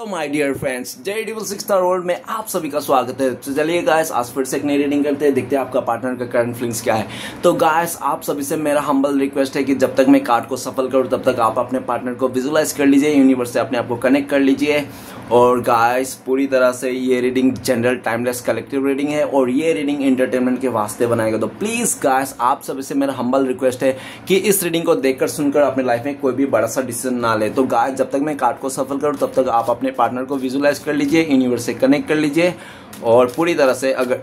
My dear friends, J6 star world में आप सभी का स्वागत है। तो चलिए गाइस, आज फिर से एक नई रीडिंग करते हैं, देखते हैं आपका पार्टनर का करंट फीलिंग्स क्या है। तो गाइस, आप सभी से मेरा हम्बल रिक्वेस्ट है कि जब तक मैं कार्ड को सफल करूं तब तक आप अपने पार्टनर को विजुअलाइज कर लीजिए, यूनिवर्स से अपने आप को कनेक्ट कर लीजिए। और गाइस, पूरी तरह से ये reading general timeless collective reading है और ये रीडिंग एंटरटेनमेंट के वास्ते बनाएगा। तो प्लीज गाइस, आप सभी से मेरा हम्बल रिक्वेस्ट है कि इस रीडिंग को देखकर सुनकर अपने लाइफ में कोई भी बड़ा सा डिसीजन ना ले। तो गाइस, जब तक मैं कार्ड को सफल करूं तब तक आप अपने पार्टनर को विजुअलाइज कर लीजिए, यूनिवर्स से कनेक्ट कर लीजिए और पूरी तरह से अगर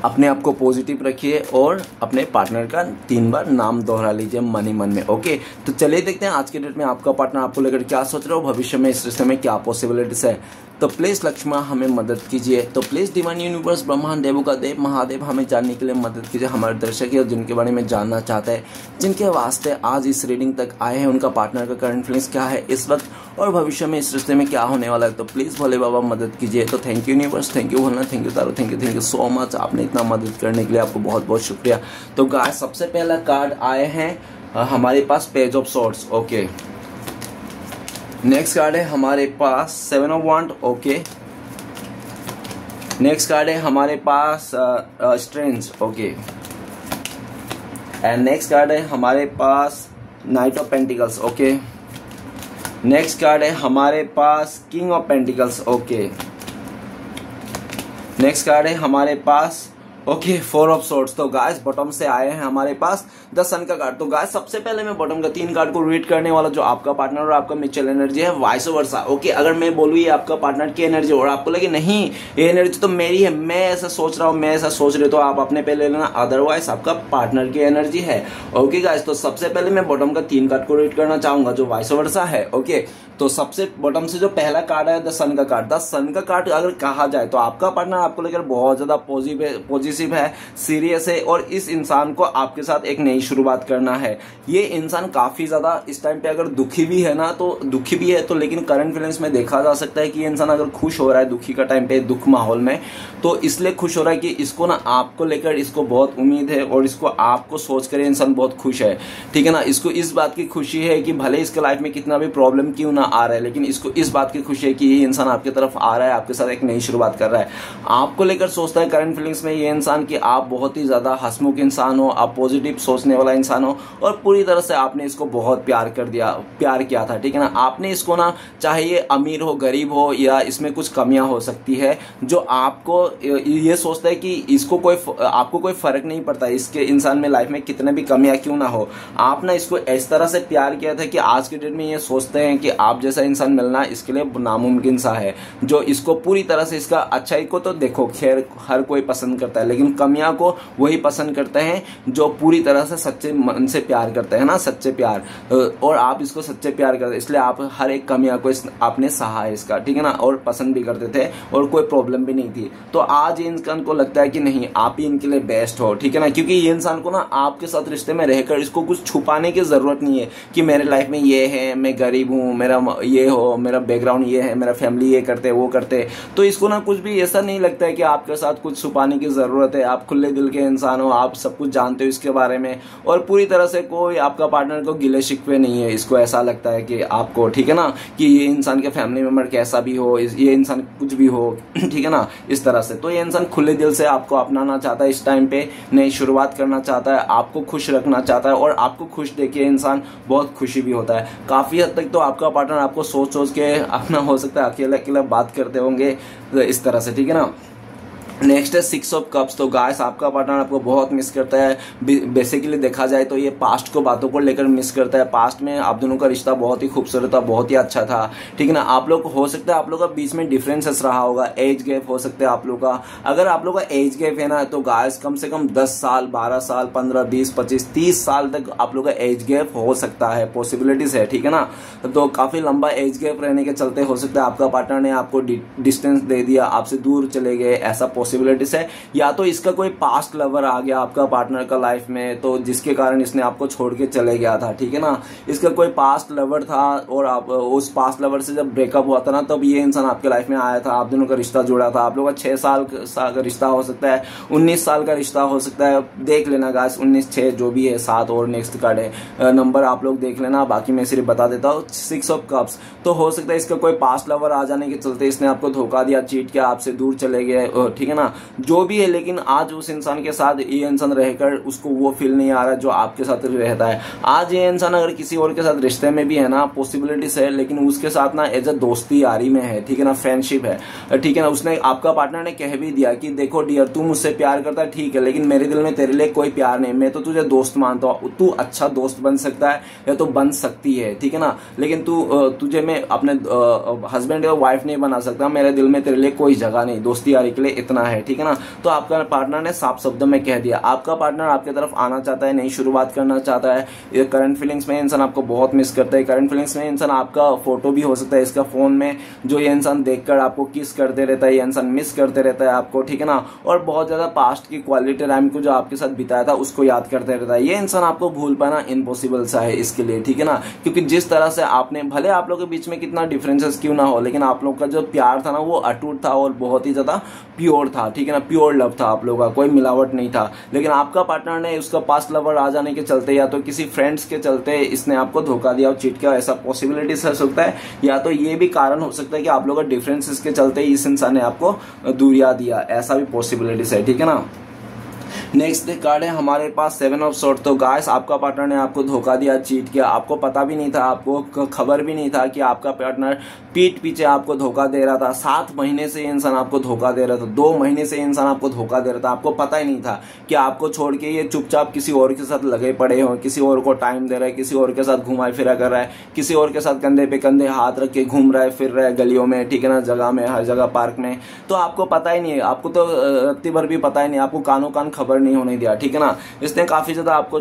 अपने आप को पॉजिटिव रखिए और अपने पार्टनर का 3 बार नाम दोहरा लीजिए मन ही मन में। ओके, तो चलिए देखते हैं आज के डेट में आपका पार्टनर आपको लेकर क्या सोच रहा हो, भविष्य में इस रिश्ते में क्या पॉसिबिलिटीज है। तो प्लीज लक्ष्मण हमें मदद कीजिए। तो प्लीज डिवाइन यूनिवर्स, ब्रह्मांड, देवों का देव महादेव हमें जानने के लिए मदद कीजिए। हमारे दर्शक और जिनके बारे में जानना चाहते हैं, जिनके वास्ते आज इस रीडिंग तक आए हैं, उनका पार्टनर का करंट फीलिंग्स क्या है इस वक्त और भविष्य में इस रिश्ते में क्या होने वाला है। तो प्लीज भोले बाबा मदद कीजिए। तो thank you universe, thank you Bholna, thank you tarot, thank you so much. आपने इतना मदद करने के लिए आपको बहुत बहुत शुक्रिया। तो गाइस, सबसे पहला कार्ड आए हैं हमारे पास page of swords. Okay, next card है हमारे पास 7 of wand. Okay, next card है हमारे पास strength. Okay, and next card है हमारे पास knight of pentacles. Okay, next card है हमारे पास king of pentacles. Okay, next card है हमारे पास 4 ऑफ सॉर्ड्स। तो गाइस, बॉटम से आए हैं हमारे पास द सन का कार्ड। तो गाइस, सबसे पहले मैं बॉटम का 3 कार्ड को रीड करने वाला, जो आपका पार्टनर और आपका म्यूचुअल एनर्जी है, वाइस वर्सा। ओके, अगर मैं बोलूँ ये आपका पार्टनर की एनर्जी और आपको लगे नहीं ये एनर्जी तो मेरी है, मैं ऐसा सोच रहा हूँ, मैं ऐसा सोच रही हूँ, तो आप अपने पहले लेना, अदरवाइज आपका पार्टनर की एनर्जी है। ओके गाइस, तो सबसे पहले मैं बॉटम का 3 कार्ड को रीड करना चाहूंगा जो वाइस वर्सा है। ओके, तो सबसे बॉटम से जो पहला कार्ड है द सन का कार्ड। द सन का कार्ड अगर कहा जाए तो आपका पार्टनर आपको लेकर बहुत ज्यादा पॉजिटिव है, सीरियस है और इस इंसान को आपके साथ एक नई शुरुआत करना है। ये इंसान काफी ज्यादा इस टाइम पे अगर दुखी भी है ना, तो दुखी भी है तो, लेकिन करंट फीलिंग्स में देखा जा सकता है कि ये इंसान अगर खुश हो रहा है दुखी का टाइम पे, दुख माहौल में, तो इसलिए खुश हो रहा है कि इसको ना आपको लेकर इसको बहुत उम्मीद है और इसको आपको सोचकर इंसान बहुत खुश है। ठीक है ना, इसको इस बात की खुशी है कि भले इसके लाइफ में कितना भी प्रॉब्लम क्यों ना आ रहा है, लेकिन इसको इस बात की खुशी है कि ये इंसान आपकी तरफ आ रहा है, आपके साथ एक नई शुरुआत कर रहा है, आपको लेकर सोचता है करंट फीलिंग्स में ये इंसान कि आप बहुत ही ज्यादा हंसमुख इंसान हो, आप पॉजिटिव सोचने वाला इंसान हो और पूरी तरह से आपने इसको बहुत प्यार किया था। ठीक है ना, आपने इसको ना, चाहे ये अमीर हो गरीब हो या इसमें कुछ कमियां हो सकती है, जो आपको ये सोचता है कि इसको आपको कोई फर्क नहीं पड़ता इसके इंसान में लाइफ में कितने भी कमियां क्यों ना हो। आप ना इसको इस तरह से प्यार किया था कि आज के डेट में ये सोचते हैं कि आप जैसा इंसान मिलना इसके लिए नामुमकिन सा है, जो इसको पूरी तरह से, इसका अच्छाई को तो देखो खैर हर कोई पसंद करता है, लेकिन कमियां को वही पसंद करते हैं जो पूरी तरह से सच्चे मन से प्यार करते हैं ना, सच्चे प्यार। और आप इसको सच्चे प्यार करते, इसलिए आप हर एक कमियां को आपने सहा है इसका। ठीक है ना, और पसंद भी करते थे और कोई प्रॉब्लम भी नहीं थी। तो आज इंसान को लगता है कि नहीं, आप ही इनके लिए बेस्ट हो। ठीक है ना, क्योंकि ये इंसान को ना आपके साथ रिश्ते में रहकर इसको कुछ छुपाने की जरूरत नहीं है कि मेरे लाइफ में ये है, मैं गरीब हूँ, मेरा ये हो, मेरा बैकग्राउंड ये है, मेरा फैमिली ये करते वो करते। तो इसको ना कुछ भी ऐसा नहीं लगता है कि आपके साथ कुछ छुपाने की जरूरत है। आप खुले दिल के इंसान हो, आप सब कुछ जानते हो इसके बारे में और पूरी तरह से कोई आपका पार्टनर को गिले शिकवे नहीं है। इसको ऐसा लगता है कि आपको, ठीक है ना, कि ये इंसान के फैमिली मेंबर कैसा भी हो, ये इंसान कुछ भी हो, ठीक है ना, इस तरह से। तो ये इंसान खुले दिल से आपको अपनाना चाहता है, इस टाइम पे नई शुरुआत करना चाहता है, आपको खुश रखना चाहता है और आपको खुश देखिए इंसान बहुत खुशी भी होता है। काफी हद तक तो आपका पार्टनर आपको सोच के अपना, हो सकता है अकेला अकेला बात करते होंगे इस तरह से। ठीक है ना, नेक्स्ट है 6 ऑफ कप्स। तो गाइस, आपका पार्टनर आपको बहुत मिस करता है। बेसिकली देखा जाए तो ये पास्ट को बातों को लेकर मिस करता है। पास्ट में आप दोनों का रिश्ता बहुत ही खूबसूरत था, बहुत ही अच्छा था। ठीक है ना, आप लोग, हो सकता है आप लोग का बीच में डिफरेंसेस रहा होगा, एज गैप हो सकता है आप लोग का। अगर आप लोग का एज गैप है ना, तो गाइस कम से कम 10 साल, 12 साल, 15, 20, 25, 30 साल तक आप लोग का एज गैप हो सकता है, पॉसिबिलिटीज है। ठीक है ना, तो काफी लंबा एज गैप रहने के चलते हो सकता है आपका पार्टनर ने आपको डिस्टेंस दे दिया, आपसे दूर चले गए, ऐसा पॉसिबिलिटीज है। या तो इसका कोई पास्ट लवर आ गया आपका पार्टनर का लाइफ में, तो जिसके कारण इसने आपको छोड़ के चले गया था, ठीक है ना। इसका कोई पास्ट लवर था और आप उस पास्ट लवर से जब ब्रेकअप हुआ था ना, तब ये इंसान आपके लाइफ में आया था, आप दोनों का रिश्ता जुड़ा था। आप लोगों का 6 साल का रिश्ता हो सकता है, 19 साल का रिश्ता हो सकता है, देख लेना गाइस, 19-6 जो भी है, 7 और नेक्स्ट कार्ड है नंबर आप लोग देख लेना, बाकी मैं सिर्फ बता देता हूँ। 6 ऑफ कप्स, तो हो सकता है इसका कोई पास्ट लवर आ जाने के चलते इसने आपको धोखा दिया, चीट किया, आपसे दूर चले गए, ठीक है ना, जो भी है। लेकिन आज उस इंसान के साथ ये इंसान रहकर उसको वो फील नहीं आ रहा जो आपके साथ रहता है। आज ये इंसान अगर किसी और के साथ रिश्ते में भी है ना, पॉसिबिलिटीज है, लेकिन उसके साथ ना एज अ दोस्ती यारी में है, ठीक है ना, फ्रेंडशिप है, ठीक है ना। उसने आपका पार्टनर ने कह भी दिया कि देखो डियर, तू मुझसे प्यार करता है, ठीक है, लेकिन मेरे दिल में तेरे लिए कोई प्यार नहीं, मैं तो तुझे दोस्त मानता हूँ, तू अच्छा दोस्त बन सकता है या तो बन सकती है, ठीक है ना, लेकिन तुझे मैं अपने हस्बैंड या वाइफ नहीं बना सकता, मेरे दिल में तेरे लिए कोई जगह नहीं, दोस्ती यारी के लिए इतना है, ठीक है ना। तो आपका पार्टनर ने साफ शब्दों में कह दिया, आपका पार्टनर आपकी तरफ आना चाहता है, नई शुरुआत करना चाहता है। ये करंट फीलिंग्स में इंसान आपको बहुत मिस करता है। करंट फीलिंग्स में इंसान आपका फोटो भी हो सकता है इसका फोन में, जो ये इंसान देखकर आपको किस करते रहता है, ये इंसान मिस करते रहता है आपको, ठीक है ना, और बहुत ज्यादा पास्ट की क्वालिटी टाइम को जो आपके साथ बिताया था उसको याद करते रहता है। ये इंसान आपको भूल पाना इम्पॉसिबल सा है इसके लिए, ठीक है ना, क्योंकि जिस तरह से आपने, भले आप लोगों के बीच में कितना डिफरेंसेस क्यों ना हो, लेकिन आप लोग का जो प्यार था ना वो अटूट था और बहुत ही ज्यादा प्योर था, ठीक है ना, प्योर लव था आप लोगों का, कोई मिलावट नहीं था। लेकिन आपका पार्टनर ने उसका पास्ट लवर आ जाने के चलते या तो किसी फ्रेंड्स के चलते इसने आपको धोखा दिया और चीट किया, ऐसा पॉसिबिलिटीज हो सकता है। या तो ये भी कारण हो सकता है कि आप लोगों का डिफरेंसेस के चलते इस इंसान ने आपको दूरिया दिया, ऐसा भी पॉसिबिलिटीज है, ठीक है ना। नेक्स्ट कार्ड है हमारे पास 7 ऑफ सॉर्ड। तो गाइस, आपका पार्टनर ने आपको धोखा दिया, चीट किया, आपको पता भी नहीं था, आपको खबर भी नहीं था कि आपका पार्टनर पीठ पीछे आपको धोखा दे रहा था। 7 महीने से इंसान आपको धोखा दे रहा था, 2 महीने से इंसान आपको धोखा दे रहा था, आपको पता ही नहीं था कि आपको छोड़ के ये चुपचाप किसी और के साथ लगे पड़े हो, किसी और को टाइम दे रहा है, किसी और के साथ घुमा फिरा कर रहा है, किसी और के साथ कंधे पे कंधे हाथ रख के घूम रहा है, फिर रहा है गलियों में, ठीक है ना, जगह में, हर जगह पार्क में। तो आपको पता ही नहीं है, आपको तो रत्ती भर भी पता ही नहीं, आपको कानों कान खबर नहीं होने दिया, ठीक है ना। इसने काफी ज्यादा आपको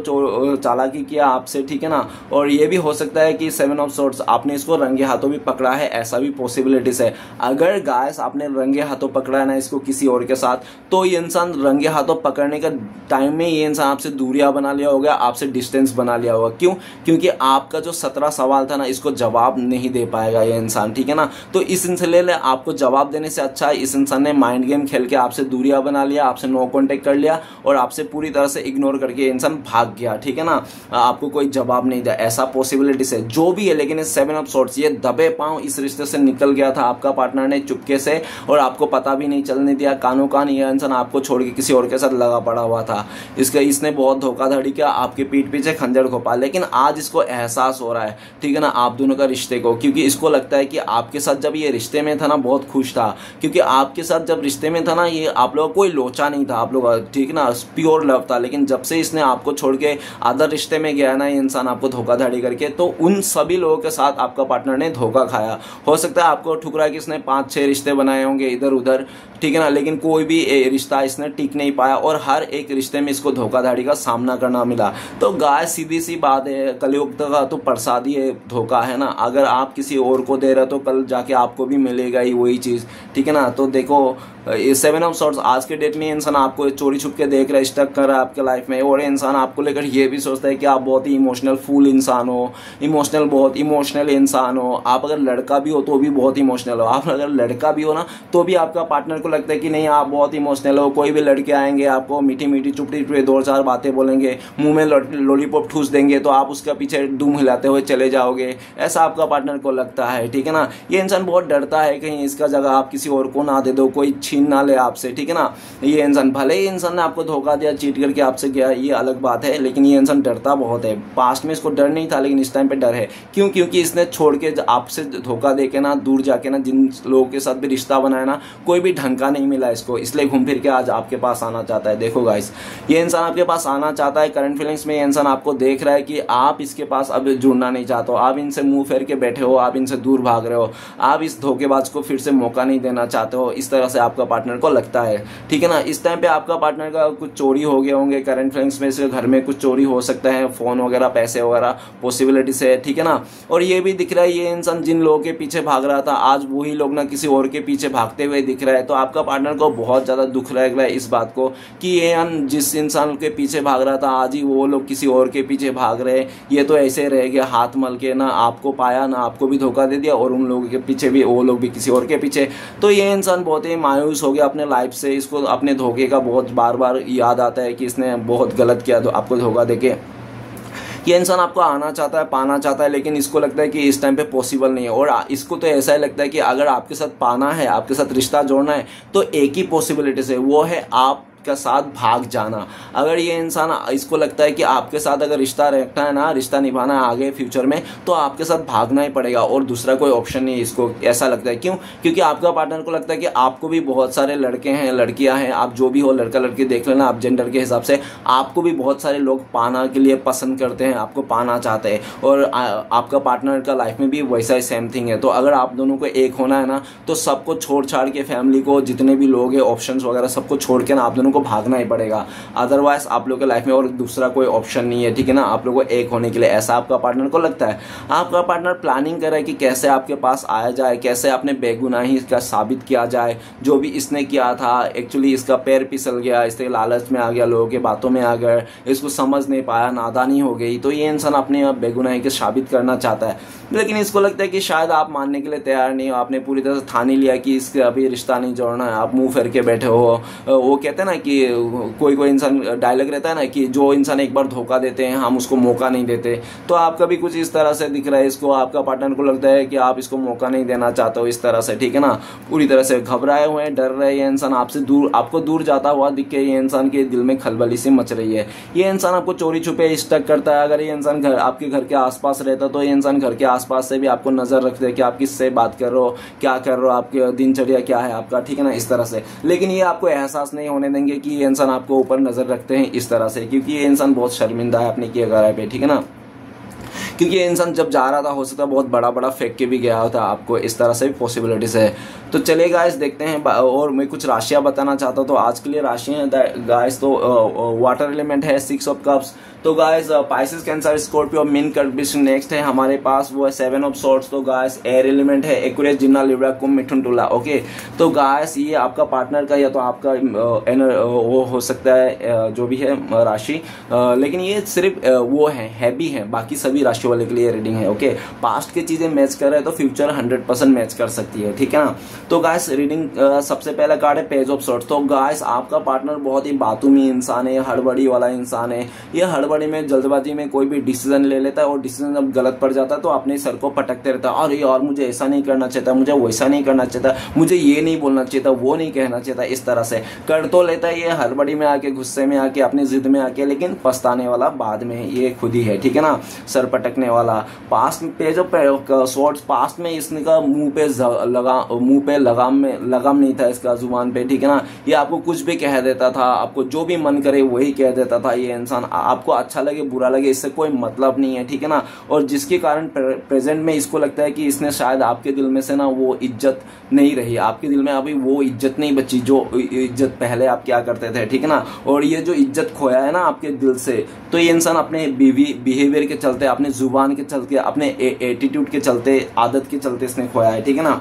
चालाकी किया आपसे, ठीक है ना। और ये भी हो सकता है कि 7 ऑफ सॉर्ड्स आपने इसको रंगे हाथों भी पकड़ा है, ऐसा भी पॉसिबिलिटीज है। अगर गाइस आपने रंगे हाथों पकड़ा है ना इसको किसी और के साथ, तो ये इंसान रंगे हाथों पकड़ने का टाइम में ये इंसान आपसे दूरियां बना लिया होगा, आपसे डिस्टेंस बना लिया होगा। क्यों? क्योंकि आपका जो 17 सवाल था ना, इसको जवाब नहीं दे पाएगा ये इंसान, ठीक है ना। तो इस सिलसिले में आपको जवाब देने से अच्छा इस इंसान ने माइंड गेम खेल के आपसे दूरियां बना लिया, आपसे नो कॉन्टेक्ट कर लिया और आपसे पूरी तरह से इग्नोर करके इंसान भाग गया, ठीक है ना, आपको कोई जवाब नहीं दिया, ऐसा पॉसिबिलिटीज है। जो भी है, लेकिन इस 7 ऑफ सॉर्ड्स ये दबे पांव इस रिश्ते से निकल गया था आपका पार्टनर ने चुपके से, और आपको पता भी नहीं चलने दिया, कानों कान ये इंसान आपको छोड़ के किसी और के साथ लगा पड़ा हुआ था। इसने बहुत धोखाधड़ी किया, आपके पीठ पीछे खंजर घोपा। लेकिन आज इसको एहसास हो रहा है, ठीक है ना, आप दोनों का रिश्ते को, क्योंकि इसको लगता है कि आपके साथ जब ये रिश्ते में था ना बहुत खुश था, क्योंकि आपके साथ जब रिश्ते में था ना ये आप लोग कोई लोचा नहीं था आप लोग, ठीक ना, प्योर लव था। लेकिन जब से इसने आपको छोड़ के अदर रिश्ते में गया ना ये इंसान आपको धोखाधड़ी करके, तो उन सभी लोगों के साथ आपका पार्टनर ने धोखा खाया। हो सकता है आपको ठुकरा कि इसने 5-6 रिश्ते बनाए होंगे इधर उधर, ठीक है ना, लेकिन कोई भी रिश्ता इसने टिक नहीं पाया और हर एक रिश्ते में इसको धोखाधड़ी का सामना करना मिला। तो गाय सीधी सी बात है, कलयुग का तो प्रसादी है धोखा, है ना। अगर आप किसी और को दे रहे हो तो कल जाके आपको भी मिलेगा ही वही चीज, ठीक है ना। तो देखो, 7 ऑफ सॉर्ड्स आज के डेट में इंसान आपको चोरी छुप के देख रहा है, स्टक कर रहा है आपके लाइफ में, और इंसान आपको लेकर ये भी सोचता है कि आप बहुत ही इमोशनल फूल इंसान हो, बहुत इमोशनल इंसान हो। आप अगर लड़का भी हो तो भी बहुत इमोशनल हो, आप अगर लड़का भी हो ना तो भी आपका पार्टनर को लगता है कि नहीं आप बहुत इमोशनल हो। कोई भी लड़के आएंगे आपको मीठी मीठी चुपड़ी चुपड़ी 2-4 बातें बोलेंगे, मुंह में लॉलीपॉप ठूस देंगे तो आप उसके पीछे दुम हिलाते हुए चले जाओगे, ऐसा आपका पार्टनर को लगता है, ठीक है ना। ये इंसान बहुत डरता है कहीं इसका जगह आप किसी और को ना दे दो, कोई छीन ना ले आपसे, ठीक है ना। ये इंसान, भले ही इंसान ने आपको धोखा दिया, चीट करके आपसे गया, ये अलग बात है, लेकिन ये इंसान डरता बहुत है। पास्ट में इसको डर नहीं था लेकिन इस टाइम पे डर है। क्यों? क्योंकि इसने छोड़ के आपसे धोखा दे के ना, दूर जाके ना, जिन लोगों के साथ भी रिश्ता बनाया ना, कोई भी ढंग का नहीं मिला इसको, इसलिए घूम फिर के आज आपके पास आना चाहता है। देखो गाइस, ये इंसान आपके पास आना चाहता है। करंट फीलिंग्स में ये इंसान आपको देख रहा है कि आप इसके पास अब जुड़ना नहीं चाहते हो, आप इनसे मुंह फेर के बैठे हो, आप इनसे दूर भाग रहे हो, आप इस धोखेबाज को फिर से मौका नहीं देना चाहते हो, इस तरह से आपका पार्टनर को लगता है, ठीक है ना। इस टाइम पे आपका पार्टनर का कुछ कुछ चोरी हो गए होंगे, करंट अफेयर्स में इसके घर में कुछ चोरी हो सकता है, फोन वगैरह, पैसे वगैरह, पॉसिबिलिटी से, ठीक है ना। और ये भी दिख रहा है ये इंसान जिन लोगों के पीछे भाग रहा था, आज वही लोग ना किसी और के पीछे भागते हुए दिख रहा है। तो आपका पार्टनर को बहुत ज्यादा दुख लग रहा है इस बात को कि ये जिस इंसान के पीछे भाग रहा था आज ही वो लोग किसी और के पीछे भाग रहे, ये तो ऐसे रह गया हाथ मल के, ना आपको पाया ना आपको भी धोखा दे दिया, और उन लोगों के पीछे भी वो लोग भी किसी और के पीछे। तो ये इंसान बहुत ही मायूस हो गया अपने लाइफ से, इसको अपने धोखे का बहुत बार बार याद आता है कि इसने बहुत गलत किया तो आपको धोखा देके। ये इंसान आपको आना चाहता है, पाना चाहता है, लेकिन इसको लगता है कि इस टाइम पे पॉसिबल नहीं है। और इसको तो ऐसा ही लगता है कि अगर आपके साथ पाना है, आपके साथ रिश्ता जोड़ना है, तो एक ही पॉसिबिलिटी है, वो है आप का साथ भाग जाना। अगर ये इंसान, इसको लगता है कि आपके साथ अगर रिश्ता रखना है ना, रिश्ता निभाना है आगे फ्यूचर में, तो आपके साथ भागना ही पड़ेगा और दूसरा कोई ऑप्शन नहीं है। इसको ऐसा लगता है, क्यों? क्योंकि आपका पार्टनर को लगता है कि आपको भी बहुत सारे लड़के हैं, लड़कियां हैं, आप जो भी हो, लड़का लड़की देख लेना आप जेंडर के हिसाब से, आपको भी बहुत सारे लोग पाना के लिए पसंद करते हैं, आपको पाना चाहते हैं, और आपका पार्टनर का लाइफ में भी वैसा ही सेम थिंग है। तो अगर आप दोनों को एक होना है ना, तो सबको छोड़ छाड़ के, फैमिली को, जितने भी लोग हैं, ऑप्शंस वगैरह सबको छोड़ के ना आप दोनों को भागना ही पड़ेगा। अदरवाइज आप लोगों के लाइफ में और दूसरा कोई ऑप्शन नहीं है, ठीक है ना, आप लोगों को एक होने के लिए। ऐसा आपका पार्टनर को लगता है। आपका पार्टनर प्लानिंग कर रहा है कि कैसे आपके पास आया जाए, कैसे अपने बेगुनाही का साबित किया जाए। जो भी इसने किया था एक्चुअली इसका पैर फिसल गया, इसके लालच में आ गया, लोगों के बातों में आ गया, इसको समझ नहीं पाया, नादानी हो गई। तो ये इंसान अपने बेगुनाही के साबित करना चाहता है, लेकिन इसको लगता है कि शायद आप मानने के लिए तैयार नहीं हो। आपने पूरी तरह से ठान ही लिया कि इसके अभी रिश्ता नहीं जोड़ना है, आप मुंह फेर के बैठे हो। वो कहते हैं ना कि कोई इंसान डायलॉग रहता है ना कि जो इंसान एक बार धोखा देते हैं हम उसको मौका नहीं देते। तो आपका भी कुछ इस तरह से दिख रहा है इसको। आपका पार्टनर को लगता है कि आप इसको मौका नहीं देना चाहते हो इस तरह से, ठीक है ना। पूरी तरह से घबराए हुए हैं, डर रहे हैं। ये इंसान आपसे दूर, आपको दूर जाता हुआ दिख के ये इंसान के दिल में खलबली सी मच रही है। ये इंसान आपको चोरी छुपे स्टक करता है। अगर ये इंसान आपके घर के आसपास रहता तो ये इंसान घर के आसपास से भी आपको नजर रखते हैं कि आप किससे बात कर रहे हो, क्या कर रहे हो, आपकी दिनचर्या क्या है आपका, ठीक है ना, इस तरह से। लेकिन ये आपको एहसास नहीं होने देंगे कि ये इंसान आपको ऊपर नजर रखते हैं इस तरह से, क्योंकि ये इंसान बहुत शर्मिंदा है अपने किए गए पे, ठीक है ना। क्योंकि ये इंसान जब जा रहा था हो सकता है बहुत बड़ा बड़ा फेंक के भी गया होता, आपको इस तरह से भी पॉसिबिलिटीज है। तो चलिए गाइस देखते हैं, और मैं कुछ राशियां बताना चाहता हूँ। तो आज के लिए राशियां गाइस, तो वाटर एलिमेंट है 6 ऑफ कप्स। तो guys Pisces, cancer, Scorpio, mean, कर्क। नेक्स्ट है हमारे पास वो है 7 ऑफ सॉर्ड्स। तो गाइस एयर एलिमेंट है एक्वेरियस, जिन्ना, लिब्रा, कुंभ, मिथुन, तुला। ओके, तो गाइस ये आपका पार्टनर का या तो आपका वो हो सकता है जो भी है राशि, लेकिन ये सिर्फ वो है भी है, बाकी सभी राशि वाले के लिए रीडिंग है। ओके, पास्ट की चीजें मैच कर रहे हैं तो फ्यूचर 100% मैच कर सकती है, ठीक है ना। तो गाइस रीडिंग सबसे पहला कार्ड है पेज ऑफ सॉर्ड्स। तो गाइस आपका पार्टनर बहुत ही बातूमी इंसान है, हड़बड़ी वाला इंसान है। ये हड़बड़ी में, जल्दबाजी में कोई भी डिसीजन ले लेता है, और डिसीजन जब गलत पड़ जाता है तो अपने सर को पटकते रहता है। अरे यार मुझे ऐसा नहीं करना चाहिए था, मुझे वैसा नहीं करना चाहिए था, मुझे ये नहीं बोलना चाहिए था, वो नहीं कहना चाहिए था। इस तरह से कर तो लेता है ये हड़बड़ी में आके, गुस्से में आके, अपनी जिद में आके, लेकिन पछताने वाला बाद में ये खुद ही है, ठीक है ना, सर पटकने वाला। पास्ट पे जो सॉर्ड्स, पास्ट में इसने का मुंह पे लगाम नहीं था इसका जुबान पे, ठीक है ना। ये आपको कुछ भी कह देता था, आपको जो भी मन करे वही कह देता था। ये इंसान आपको अच्छा लगे बुरा लगे इससे कोई मतलब नहीं है, ठीक है ना। और जिसके कारण प्रेजेंट में इसको लगता है कि इसने शायद आपके दिल में से ना वो इज्जत नहीं रही, आपके दिल में अभी वो इज्जत नहीं बची जो इज्जत पहले आप क्या करते थे, ठीक है ना। और ये जो इज्जत खोया है ना आपके दिल से, तो ये इंसान अपने बिहेवियर के चलते, अपने जुबान के चलते, अपने एटीट्यूड के चलते, आदत के चलते इसने खोया है, ठीक है ना।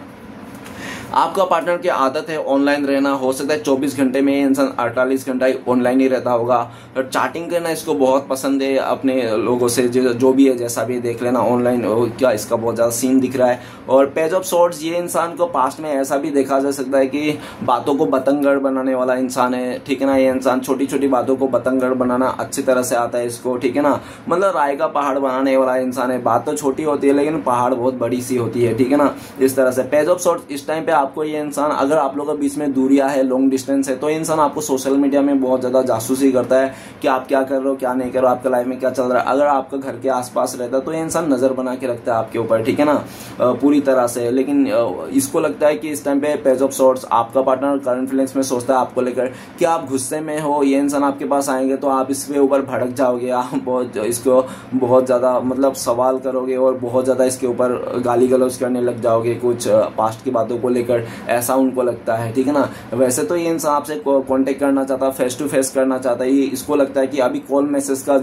आपका पार्टनर की आदत है ऑनलाइन रहना। हो सकता है 24 घंटे में इंसान 48 घंटा ऑनलाइन ही रहता होगा। और चैटिंग करना इसको बहुत पसंद है अपने लोगों से, जो भी है जैसा भी देख लेना ऑनलाइन, क्या इसका बहुत ज़्यादा सीन दिख रहा है। और पेज ऑफ सॉर्ड्स, ये इंसान को पास्ट में ऐसा भी देखा जा सकता है कि बातों को बतंगड़ बनाने वाला इंसान है, ठीक है ना। ये इंसान छोटी छोटी बातों को बतंगड़ बनाना अच्छी तरह से आता है इसको, ठीक है ना। मतलब राय का पहाड़ बनाने वाला इंसान है। बात तो छोटी होती है लेकिन पहाड़ बहुत बड़ी सी होती है, ठीक है ना। इस तरह से पेज ऑफ सॉर्ड्स, इस टाइम पे आपको ये इंसान, अगर आप लोगों के बीच में दूरियां है, लॉन्ग डिस्टेंस है, तो इंसान आपको सोशल मीडिया में बहुत ज्यादा जासूसी करता है कि आप क्या कर रहे हो, क्या नहीं कर रहे हो, आपके लाइफ में क्या चल रहा है। अगर आपका घर के आसपास रहता है तो ये इंसान नजर बना के रखता है आपके ऊपर, ठीक है ना, पूरी तरह से। लेकिन इसको लगता है कि इस टाइम पे पेज ऑफ सॉर्ड्स, आपका पार्टनर करंट फीलिंग्स में सोचता है आपको लेकर कि आप गुस्से में हो, ये इंसान आपके पास आएंगे तो आप इसके ऊपर भड़क जाओगे, आप इसको बहुत ज्यादा सवाल करोगे और बहुत ज्यादा इसके ऊपर गाली गलौज करने लग जाओगे कुछ पास्ट की बातों को लेकर। लेकर, ऐसा उनको लगता है, ठीक है ना। वैसे तो ये इंसान आपसे कांटेक्ट करना चाहता है, फेस टू फेस करना चाहता है, ये इसको लगता है कि अभी कॉल मैसेज का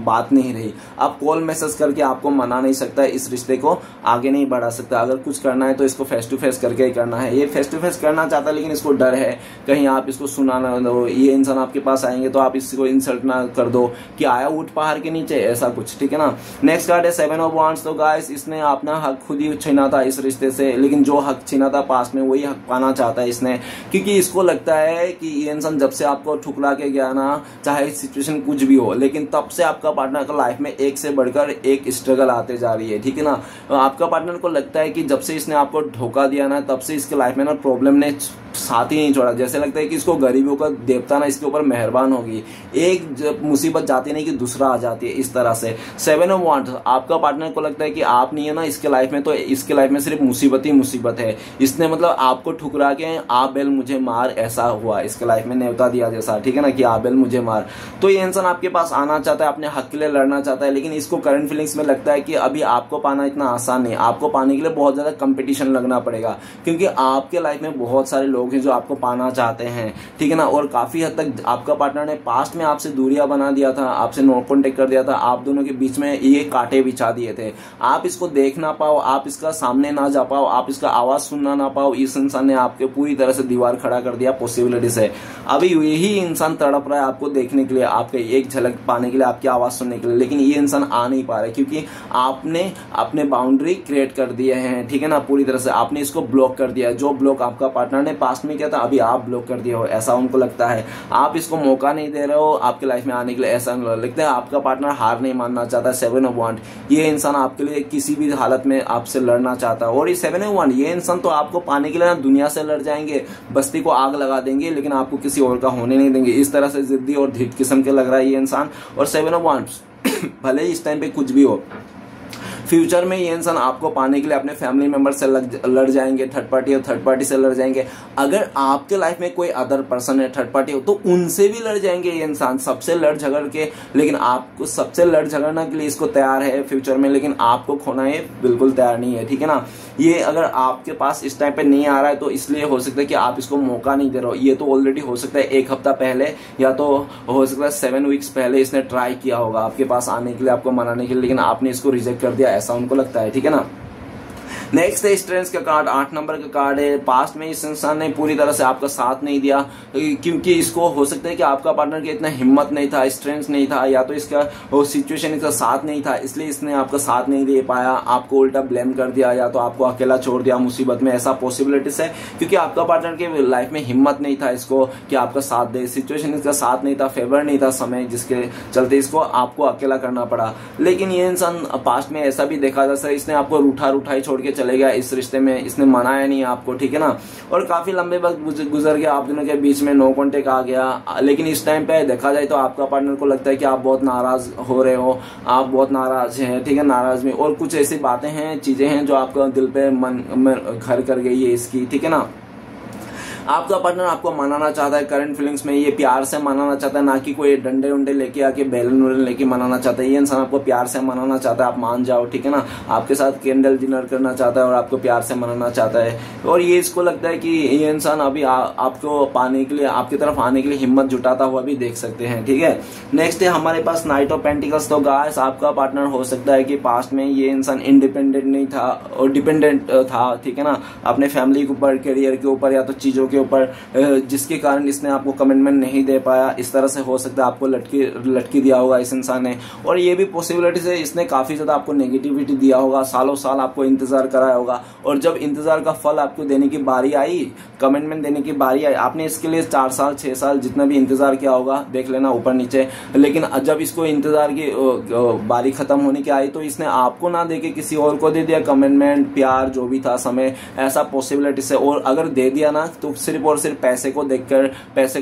बात नहीं रही। आप कॉल मैसेज करके आपको मना नहीं सकता, इस रिश्ते को आगे नहीं बढ़ा सकता। अगर कुछ करना है तो इसको फेस टू फेस करके ही करना है। ये फेस टू फेस करना चाहता है, लेकिन इसको डर है कहीं आप इसको सुना ना दो, ये इंसान आपके पास आएंगे तो आप इसको इंसल्ट ना कर दो कि आया ऊंट पहाड़ के नीचे, ऐसा कुछ, ठीक है ना। नेक्स्ट कार्ड है 7 ऑफ वांड्स। तो गाइस इसने अपना हक खुद ही छीना था इस रिश्ते से, लेकिन जो हक छीना था पास्ट में वही हक पाना चाहता है इसने, क्योंकि इसको लगता है कि ये इंसान जब से आपको ठुकरा के गया ना, चाहे सिचुएशन कुछ भी हो, लेकिन तब से आपका पार्टनर का लाइफ में एक से बढ़कर एक स्ट्रगल आते जा रही है, ठीक है ना। आपका पार्टनर को लगता है कि जब से इसने आपको धोखा दिया ना, तब से इसके लाइफ में ना प्रॉब्लम ने साथ ही नहीं छोड़ा। जैसे लगता है कि इसको गरीबों का देवता ना इसके ऊपर मेहरबान होगी, एक मुसीबत जाती नहीं कि दूसरा आ जाती है, इस तरह से। 7 ऑफ वांड्स, आपका पार्टनर को लगता है कि आप नहीं है ना इसके लाइफ में, तो इसके लाइफ में सिर्फ मुसीबत ही मुसीबत है। इसने मतलब आपको ठुकरा के आप बेल मुझे मार, ऐसा हुआ इसके लाइफ में, न्योता दिया जैसा, ठीक है ना, कि आप बेल मुझे मार। तो ये इंसान आपके पास आना चाहता है, अपने हक के लिए लड़ना चाहता है, लेकिन इसको करंट फीलिंग्स में लगता है कि अभी आपको पाना इतना आसान नहीं, आपको पाने के लिए बहुत ज्यादा कंपटीशन लगना पड़ेगा, क्योंकि आपके लाइफ में बहुत सारे लोग हैं जो आपको पाना चाहते हैं, ठीक है ना। और काफी हद तक आपका पार्टनर ने पास्ट में आपसे दूरियां बना दिया था, आपसे नो कॉन्टेक्ट कर दिया था, आप दोनों के बीच में ये कांटे बिछा दिए थे। आप इसको देख ना पाओ, आप इसका सामने ना जा पाओ, आप इसका आवाज सुनना ना पाओ, इस इंसान ने आपके पूरी तरह से दीवार खड़ा कर दिया पॉसिबिलिटी से। अभी यही इंसान तड़प रहा है आपको देखने के लिए, आपके एक झलक पाने के लिए, आपकी आवाज सुनने के लिए, लेकिन ये इंसान आ नहीं पा रहा है क्योंकि आपने अपने बाउंड्री क्रिएट कर दिए हैं, ठीक है ना। पूरी तरह से आपने इसको ब्लॉक कर दिया है। जो ब्लॉक आपका पार्टनर ने पास्ट में किया था, अभी आप ब्लॉक कर दिए हो, ऐसा उनको लगता है। आप इसको मौका नहीं दे रहे हो आपके लाइफ में आने के लिए, ऐसा लगता है। आपका पार्टनर हार नहीं मानना चाहता। 7 ऑफ वांड, ये इंसान आपके लिए किसी भी हालत में आपसे लड़ना चाहता है। और ये 7 ऑफ वांड, ये इंसान तो आपको पाने के लिए ना दुनिया से लड़ जाएंगे, बस्ती को आग लगा देंगे, लेकिन आपको किसी और का होने नहीं देंगे। इस तरह से जिद्दी और ढीठ किस्म के लग रहा है ये इंसान। और 7 ऑफ वांड भले ही इस टाइम पे कुछ भी हो, फ्यूचर में ये इंसान आपको पाने के लिए अपने फैमिली मेंबर से लड़ जाएंगे, थर्ड पार्टी से लड़ जाएंगे। अगर आपके लाइफ में कोई अदर पर्सन है, थर्ड पार्टी हो, तो उनसे भी लड़ जाएंगे ये इंसान, सबसे लड़ झगड़ के। लेकिन आपको सबसे लड़ झगड़ना के लिए इसको तैयार है फ्यूचर में, लेकिन आपको खोना ये बिल्कुल तैयार नहीं है, ठीक है ना। ये अगर आपके पास इस टाइम पे नहीं आ रहा है तो इसलिए हो सकता है कि आप इसको मौका नहीं दे रहे हो। ये तो ऑलरेडी हो सकता है 1 हफ्ता पहले, या तो हो सकता है 7 वीक्स पहले इसने ट्राई किया होगा आपके पास आने के लिए, आपको मनाने के लिए, लेकिन आपने इसको रिजेक्ट कर दिया, ऐसा उनको लगता है, ठीक है ना। नेक्स्ट है स्ट्रेंथ का कार्ड, 8 नंबर का कार्ड है। पास्ट में इस इंसान ने पूरी तरह से आपका साथ नहीं दिया, क्योंकि इसको हो सकता है कि आपका पार्टनर के इतना हिम्मत नहीं था, स्ट्रेंथ नहीं था, या तो इसका वो सिचुएशन इसका साथ नहीं था, इसलिए इसने आपका साथ नहीं दे पाया, आपको उल्टा ब्लेम कर दिया, या तो आपको अकेला छोड़ दिया मुसीबत में, ऐसा पॉसिबिलिटीज है। क्योंकि आपका पार्टनर के लाइफ में हिम्मत नहीं था इसको कि आपका साथ दे, सिचुएशन इसका साथ नहीं था, फेवर नहीं था समय, जिसके चलते इसको आपको अकेला करना पड़ा। लेकिन ये इंसान पास्ट में ऐसा भी देखा जा सकता है, इसने आपको रूठा ही छोड़ के चले गया इस रिश्ते में, इसने मनाया नहीं आपको, ठीक है ना। और काफी लंबे वक्त गुजर गया, आप दोनों के बीच में नो कॉन्टेक्ट आ गया। लेकिन इस टाइम पे देखा जाए तो आपका पार्टनर को लगता है कि आप बहुत नाराज हो रहे हो, आप बहुत नाराज हैं, ठीक है, नाराज में। और कुछ ऐसी बातें हैं, चीजें हैं जो आपका दिल पे मन में घर कर गई है इसकी, ठीक है ना। आपका पार्टनर आपको मनाना चाहता है करंट फीलिंग्स में, ये प्यार से मनाना चाहता है, ना कि कोई डंडे उंडे लेके आके बैलून वैलून लेके मनाना चाहता है। ये इंसान आपको प्यार से मनाना चाहता है, आप मान जाओ, ठीक है ना। आपके साथ कैंडल डिनर करना चाहता है और आपको प्यार से मनाना चाहता है। और ये इसको लगता है कि ये इंसान अभी आपको पाने के लिए, आपकी तरफ आने के लिए हिम्मत जुटाता हुआ भी देख सकते हैं, ठीक है। नेक्स्ट है हमारे पास नाइट ऑफ पेंटिकल्स। तो गाइस आपका पार्टनर हो सकता है कि पास्ट में ये इंसान इंडिपेंडेंट नहीं था और डिपेंडेंट था, ठीक है ना, अपने फैमिली के ऊपर, करियर के ऊपर, या तो चीजों के ऊपर, जिसके कारण इसने आपको कमिटमेंट नहीं दे पाया। इस तरह से हो सकता है आपको लटकी दिया होगा इस इंसान ने। और ये भी पॉसिबिलिटीज है इसने काफी ज्यादा आपको नेगेटिविटी दिया होगा, सालों साल आपको इंतजार कराया होगा, और जब इंतजार का फल आपको देने की बारी आई, कमिटमेंट देने की बारी आई, आपने इसके लिए 4 साल 6 साल जितना भी इंतजार किया होगा, देख लेना ऊपर नीचे। लेकिन जब इसको इंतजार की बारी खत्म होने की आई तो इसने आपको ना देके किसी और को दे दिया कमिटमेंट, प्यार जो भी था, समय, ऐसा पॉसिबिलिटी से। और अगर दे दिया ना तो सिर्फ और सिर्फ पैसे को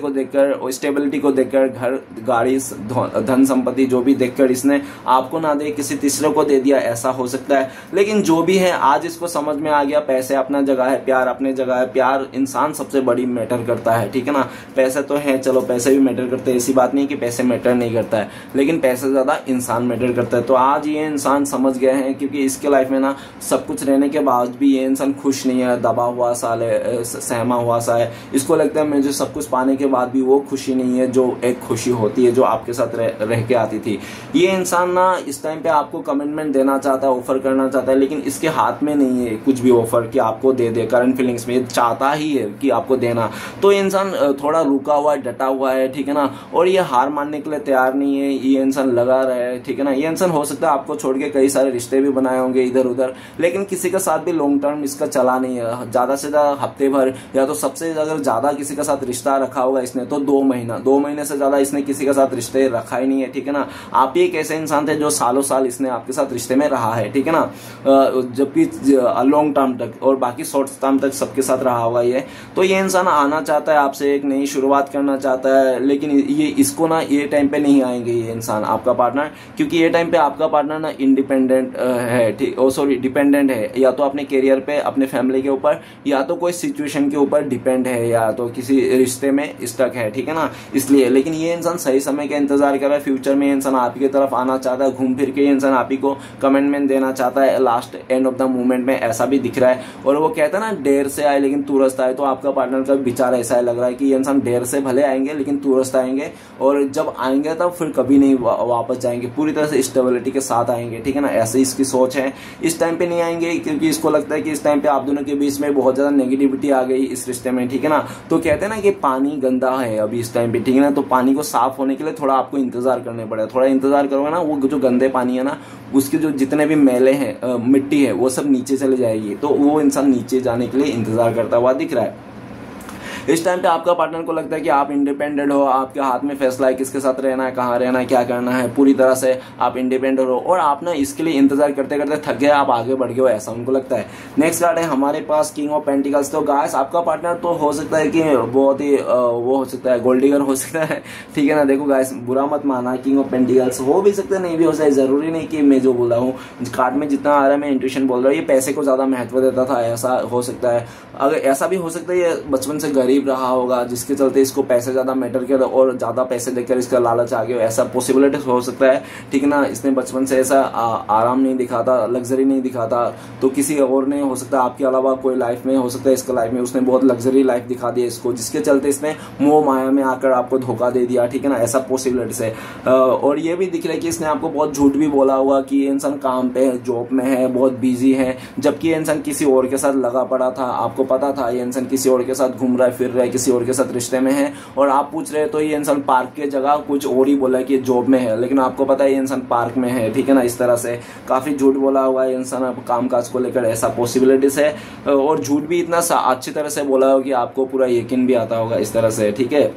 देखकर और स्टेबिलिटी को देखकर, घर गाड़ी धन संपत्ति जो भी देखकर इसने आपको ना दे किसी तीसरे को दे दिया, ऐसा हो सकता है। लेकिन जो भी है आज इसको समझ में आ गया, पैसे अपना जगह है, प्यार अपने जगह है। प्यार इंसान सबसे बड़ी मैटर करता है, ठीक है ना। पैसे तो है, चलो पैसे भी मैटर करते हैं, ऐसी बात नहीं कि पैसे मैटर नहीं करता है, लेकिन पैसे ज्यादा इंसान मैटर करता है। तो आज ये इंसान समझ गए हैं, क्योंकि इसके लाइफ में ना सब कुछ रहने के बाद भी ये इंसान खुश नहीं है, दबा हुआ सा है, सहमा हुआ सा है। इसको लगता है मुझे सब कुछ पाने के बाद भी वो खुशी नहीं है जो एक खुशी होती है जो आपके साथ रह के आती थी। ये इंसान ना इस टाइम पे आपको कमिटमेंट देना चाहता है, ऑफर करना चाहता है, लेकिन इसके हाथ में नहीं है कुछ भी ऑफर कि आपको दे दे। करंट फीलिंग्स में चाहता ही है कि आपको देना, तो ये इंसान थोड़ा रुका हुआ है, डटा हुआ है, ठीक है ना। और ये हार मानने के लिए तैयार नहीं है, ये इंसान लगा रहा है, ठीक है ना। ये इंसान हो सकता है आपको छोड़ के कई सारे रिश्ते भी बनाए होंगे इधर उधर, लेकिन किसी के साथ भी लॉन्ग टर्म इसका चला नहीं है। ज्यादा से ज्यादा हफ्ते भर, या तो सबसे अगर ज्यादा किसी के साथ रिश्ता रखा होगा इसने तो 2 महीने से ज्यादा इसने किसी के साथ रिश्ते रखा ही नहीं है, ठीक है ना। आप ही एक ऐसे इंसान थे जो सालों साल इसने आपके साथ रिश्ते में रहा है, ठीक है ना, जबकि लॉन्ग टर्म तक और बाकी शॉर्ट टर्म तक सबके साथ रहा होगा ये। तो ये इंसान आना चाहता है आपसे, एक नई शुरुआत करना चाहता है, लेकिन ये इसको ना ये टाइम पे नहीं आएंगे ये इंसान आपका पार्टनर, क्योंकि ये टाइम पे आपका पार्टनर ना इंडिपेंडेंट है, ठीक, डिपेंडेंट है, या तो अपने करियर पे, अपने फैमिली के ऊपर, या तो कोई सिचुएशन के ऊपर डिपेंड है, या तो किसी रिश्ते में स्टक है, ठीक है ना, इसलिए। लेकिन ये इंसान सही समय का इंतजार कर रहा है, फ्यूचर में इंसान आप ही की तरफ आना चाहता है, घूम फिर के ये इंसान आप ही को कमिटमेंट देना चाहता है last end of the movement में, ऐसा भी दिख रहा है। और वो कहता है ना देर से आए लेकिन तुरंत आए, तो आपका पार्टनर का विचार ऐसा है, लग रहा है कि ये इंसान देर से भले आएंगे लेकिन तुरंत आएंगे, और जब आएंगे तब फिर कभी नहीं वापस जाएंगे, पूरी तरह से स्टेबिलिटी के साथ आएंगे, ठीक है ना। ऐसे इसकी सोच है। इस टाइम पे नहीं आएंगे क्योंकि इसको लगता है कि इस टाइम पे आप दोनों के बीच में बहुत ज्यादा नेगेटिविटी आ गई इस रिश्ते में, ठीक है ना। तो कहते हैं ना कि पानी गंदा है अभी इस टाइम पे, ठीक है ना, तो पानी को साफ होने के लिए थोड़ा आपको इंतजार करने पड़ेगा। थोड़ा इंतजार करोगे ना, वो जो गंदे पानी है ना, उसके जो जितने भी मैले हैं, मिट्टी है, वो सब नीचे चले जाएगी। तो वो इंसान नीचे जाने के लिए इंतजार करता हुआ दिख रहा है। इस टाइम पे आपका पार्टनर को लगता है कि आप इंडिपेंडेंट हो, आपके हाथ में फैसला है किसके साथ रहना है, कहाँ रहना है, क्या करना है, पूरी तरह से आप इंडिपेंडेंट हो, और आप ना इसके लिए इंतजार करते करते थक गए, आप आगे बढ़ गए हो, ऐसा उनको लगता है। नेक्स्ट कार्ड है हमारे पास किंग ऑफ पेंटिकल्स। तो गाइस आपका पार्टनर तो हो सकता है कि बहुत ही वो हो सकता है, गोल्ड डिगर हो सकता है, ठीक है ना। देखो गाइस बुरा मत माना, किंग ऑफ पेंटिकल्स हो भी सकता है, नहीं भी हो सकता है, जरूरी नहीं कि मैं जो बोल रहा हूँ कार्ड में जितना आ रहा है मैं इंट्यूशन बोल रहा हूँ, ये पैसे को ज्यादा महत्व देता था, ऐसा हो सकता है। अगर ऐसा भी हो सकता है ये बचपन से गरीब रहा होगा, जिसके चलते इसको पैसे ज्यादा मैटर किया और ज्यादा पैसे देकर इसका लालच आ गया, ऐसा पॉसिबिलिटी हो सकता है, ठीक है ना। इसने बचपन से ऐसा आराम नहीं दिखाता, लग्जरी नहीं दिखाता, तो किसी और ने हो सकता है आपके अलावा कोई लाइफ में हो सकता है इसका लाइफ में उसने बहुत लग्जरी लाइफ दिखा दी इसको, जिसके चलते इसने मोह माया में आकर आपको धोखा दे दिया, ठीक है ना, ऐसा पॉसिबिलिटी है। और ये भी दिख रहा है कि इसने आपको बहुत झूठ भी बोला हुआ कि ये इंसान काम पे है, जॉब में है, बहुत बिजी है, जबकि ये इंसान किसी और के साथ लगा पड़ा था, आपको पता था ये इंसान किसी और के साथ घूम रहा है, फिर रहा है, किसी और के साथ रिश्ते में है, और आप पूछ रहे हैं तो ये इंसान पार्क के जगह कुछ और ही बोला कि जॉब में है, लेकिन आपको पता है ये इंसान पार्क में है, ठीक है ना। इस तरह से काफी झूठ बोला हुआ है इंसान आप काम काज को लेकर, ऐसा पॉसिबिलिटीज है। और झूठ भी इतना अच्छी तरह से बोला हो कि आपको पूरा यकीन भी आता होगा, इस तरह से, ठीक है।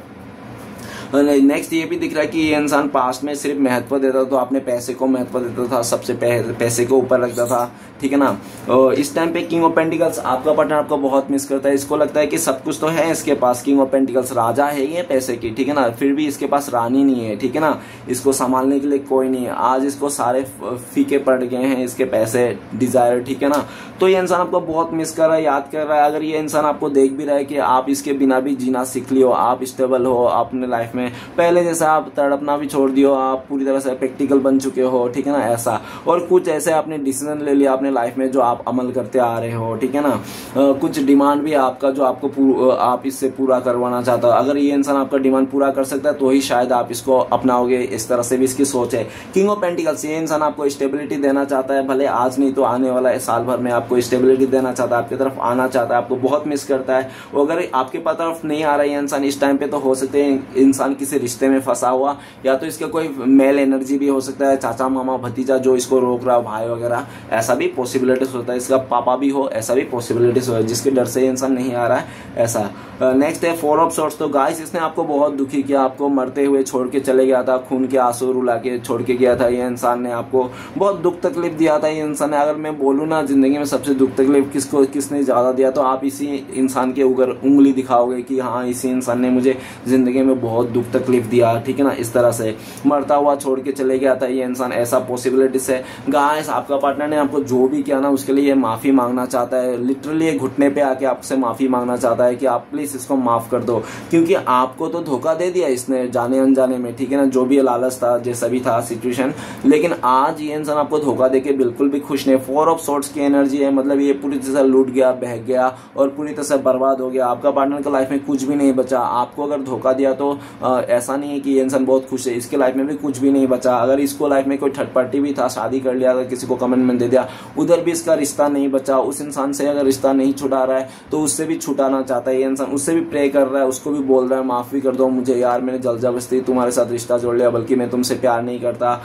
नेक्स्ट ये भी दिख रहा है कि ये इंसान पास्ट में सिर्फ महत्व देता था, तो आपने पैसे को महत्व देता था, सबसे पैसे को ऊपर रखता था, ठीक है ना। और इस टाइम पे किंग ऑफ पेंटिकल्स आपका पार्टनर आपको बहुत मिस करता है, इसको लगता है कि सब कुछ तो है इसके पास, किंग ऑफ पेंटिकल्स राजा है ये पैसे की, ठीक है ना, फिर भी इसके पास रानी नहीं है, ठीक है ना, इसको संभालने के लिए कोई नहीं है। आज इसको सारे फीके पड़ गए हैं इसके पैसे, डिजायर, ठीक है ना। तो ये इंसान आपको बहुत मिस कर रहा है, याद कर रहा है। अगर ये इंसान आपको देख भी रहा है कि आप इसके बिना भी जीना सीख लियो, आप स्टेबल हो अपने लाइफ में, पहले जैसा आप तड़पना भी छोड़ दियो, आप पूरी तरह से प्रैक्टिकल बन चुके हो, ठीक है ना, ऐसा। और कुछ ऐसे आपने डिसीजन ले लिया अपने लाइफ में जो आप अमल करते आ रहे हो, ठीक है ना। कुछ डिमांड भी आपका जो आपको आप इससे पूरा करवाना चाहता हो, अगर ये इंसान आपका डिमांड पूरा कर सकता है तो ही शायद आप इसको अपनाओगे, इस तरह से भी इसकी सोच है। किंग ऑफ पेंटिकल्स ये इंसान आपको स्टेबिलिटी देना चाहता है, भले आज नहीं तो आने वाला है साल भर में आपको स्टेबिलिटी देना चाहता है, आपकी तरफ आना चाहता है, आपको बहुत मिस करता है। अगर आपके तरफ नहीं आ रहा है इंसान इस टाइम पे, तो हो सकते हैं इंसान इंसान किसी रिश्ते में फंसा हुआ, या तो इसका कोई मेल एनर्जी भी हो सकता है, चाचा मामा भतीजा जो इसको रोक रहा हो, भाई वगैरह, ऐसा भी पॉसिबिलिटीज होता है। इसका पापा भी हो, ऐसा भी पॉसिबिलिटीज हो, जिसके डर से इंसान नहीं आ रहा है ऐसा। नेक्स्ट है 4 ऑफ सॉर्ड्स। तो गाइस इसने आपको बहुत दुखी किया, आपको मरते हुए छोड़ के चले गया था, खून के आंसू रुला के छोड़ के गया था। ये इंसान ने आपको बहुत दुख तकलीफ दिया था। ये इंसान ने, अगर मैं बोलूँ ना जिंदगी में सबसे दुख तकलीफ किसने ज्यादा दिया, तो आप इसी इंसान के ऊपर उंगली दिखाओगे कि हाँ इसी इंसान ने मुझे जिंदगी में बहुत दुख तकलीफ दिया, ठीक है ना। इस तरह से मरता हुआ छोड़ के चले गया था ये इंसान, ऐसा पॉसिबिलिटीज है। गाइस आपका पार्टनर ने आपको जो भी किया ना उसके लिए माफी मांगना चाहता है, लिटरली घुटने पे आके आपसे माफी मांगना चाहता है कि आप प्लीज इसको माफ कर दो, क्योंकि आपको तो धोखा दे दिया इसने जाने अनजाने में, ठीक है ना। जो भी लालच था, जैसा भी था सिचुएशन, लेकिन आज ये इंसान आपको धोखा देके बिल्कुल भी खुश नहीं। 4 ऑफ सॉर्ड्स की एनर्जी है, मतलब ये पूरी तरह से लूट गया, बह गया और पूरी तरह से बर्बाद हो गया। आपका पार्टनर का लाइफ में कुछ भी नहीं बचा। आपको अगर धोखा दिया तो ऐसा नहीं है कि ये इंसान बहुत खुश है, इसके लाइफ में भी कुछ भी नहीं बचा। अगर इसको लाइफ में कोई थर्ड पार्टी भी था, शादी कर लिया, अगर किसी को कमिटमेंट दे दिया, उधर भी इसका रिश्ता नहीं बचा। उस इंसान से अगर रिश्ता नहीं छुटा रहा है तो उससे भी छुटाना चाहता है ये इंसान, उससे भी प्रे कर रहा है, उसको भी बोल रहा है माफी कर दो मुझे यार, मैंने जबरदस्ती तुम्हारे साथ रिश्ता जोड़ लिया, बल्कि मैं तुमसे प्यार नहीं करता,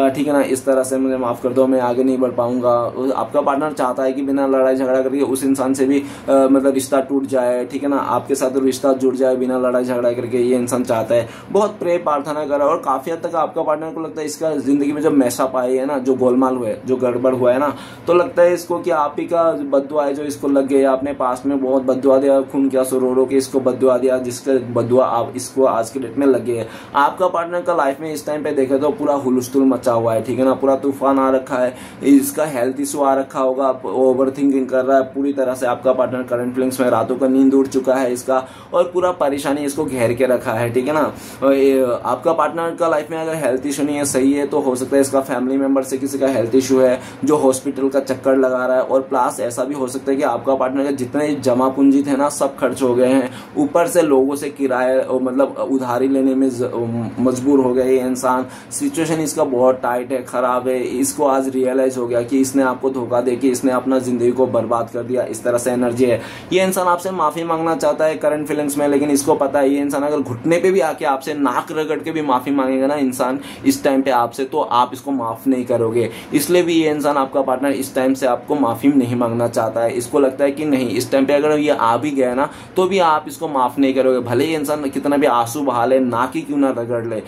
ठीक है ना। इस तरह से मुझे माफ कर दो, मैं आगे नहीं बढ़ पाऊंगा। आपका पार्टनर चाहता है कि बिना लड़ाई झगड़ा करके उस इंसान से भी मतलब रिश्ता टूट जाए, ठीक है ना, आपके साथ रिश्ता जुड़ जाए बिना लड़ाई झगड़ा करके, ये इंसान चाहता है। बहुत प्रे प्रार्थना कर रहा है और काफी हद तक आपका पार्टनर को लगता है इसका जिंदगी में जो मैसअप आई है ना, जो गोलमाल हुए, जो गड़बड़ हुआ है ना, तो लगता है इसको कि आप ही का बद्दुआ है जो इसको लग गया। आपने पास में बहुत बद्दुआ दिया, खून क्या रो के इसको बद्दुआ दिया, जिसका बद्दुआ आप इसको आज के डेट में लग गया है। आपका पार्टनर का लाइफ में इस टाइम पे देखे तो पूरा हुलस्थुल मचा हुआ है, ठीक है ना, पूरा तूफान आ रखा है, इसका हेल्थ इशू आ रखा होगा, ओवर थिंकिंग कर रहा है पूरी तरह से। आपका पार्टनर करंट फीलिंग्स में, रातों का नींद उड़ चुका है इसका और पूरा परेशानी इसको घेर के रखा है, ठीक है ना। आपका पार्टनर का लाइफ में अगर हेल्थ इशू नहीं है, सही है, तो हो सकता है इसका फैमिली मेंबर से किसी का हेल्थ इशू है जो हॉस्पिटल का चक्कर लगा रहा है। और प्लस ऐसा भी हो सकता है कि आपका पार्टनर के जितने जमा पूंजी थे ना सब खर्च हो गए हैं, ऊपर से लोगों से किराए मतलब उधारी लेने में मजबूर हो गया ये इंसान। सिचुएशन इसका बहुत टाइट है, खराब है। इसको आज रियलाइज हो गया कि इसने आपको धोखा देके इसने अपना जिंदगी को बर्बाद कर दिया। इस तरह से एनर्जी है। ये इंसान आपसे माफी मांगना चाहता है करंट फीलिंग्स में, लेकिन इसको पता है ये इंसान अगर घुटने पे भी आके आपसे नाक रगड़ के भी माफी मांगेगा ना इंसान इस टाइम पे आपसे, तो आप इसको माफ नहीं करोगे। इसलिए भी ये इंसान, आपका पार्टनर, इस टाइम से आपको माफी नहीं मांगना चाहता है। इसको लगता है कि नहीं, इस टाइम पे अगर ये आ भी गया ना तो भी आप इसको माफ नहीं करोगे, भले ये इंसान कितना भी आंसू बहा ले, नाक ही क्यों ना रगड़ ले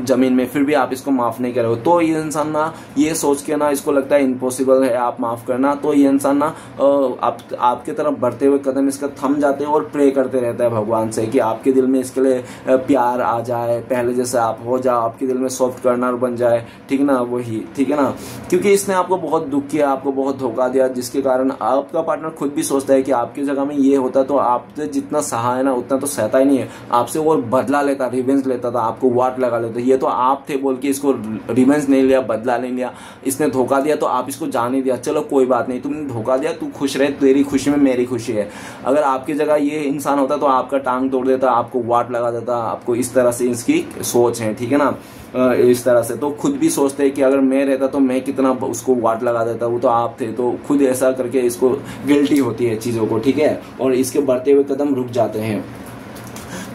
जमीन में, फिर भी आप इसको माफ नहीं करोगे। तो ये इंसान ना ये सोच के ना इसको लगता है इम्पॉसिबल है आप माफ करना, तो ये इंसान ना आपके तरफ बढ़ते हुए कदम इसका थम जाते हैं और प्रे करते रहता है भगवान से कि आपके दिल में इसके लिए प्यार आ जाए, पहले जैसे आप हो जाओ, आपके दिल में सॉफ्ट कर्नर बन जाए, ठीक है ना, वही, ठीक है ना। क्योंकि इसने आपको बहुत दुख किया, आपको बहुत धोखा दिया, जिसके कारण आपका पार्टनर खुद भी सोचता है कि आपकी जगह में ये होता तो आपसे जितना सहा है ना उतना तो सहता ही नहीं है, आपसे और बदला लेता, रिवेंज लेता था, आपको वाट लगा लेता। ये तो आप थे बोल के इसको रिवेंज नहीं लिया, बदला नहीं लिया, इसने धोखा दिया तो आप इसको जाने दिया, चलो कोई बात नहीं, तुमने धोखा दिया, तू खुश रहे, तेरी खुशी में मेरी खुशी है। अगर आपकी जगह ये इंसान होता तो आपका टांग तोड़ देता, आपको वाट लगा देता, आपको। इस तरह से इसकी सोच है, ठीक है ना। इस तरह से तो खुद भी सोचते हैं कि अगर मैं रहता तो मैं कितना उसको वाट लगा देता, वो तो आप थे, तो खुद ऐसा करके इसको गिल्टी होती है चीजों को, ठीक है, और इसके बढ़ते हुए कदम रुक जाते हैं।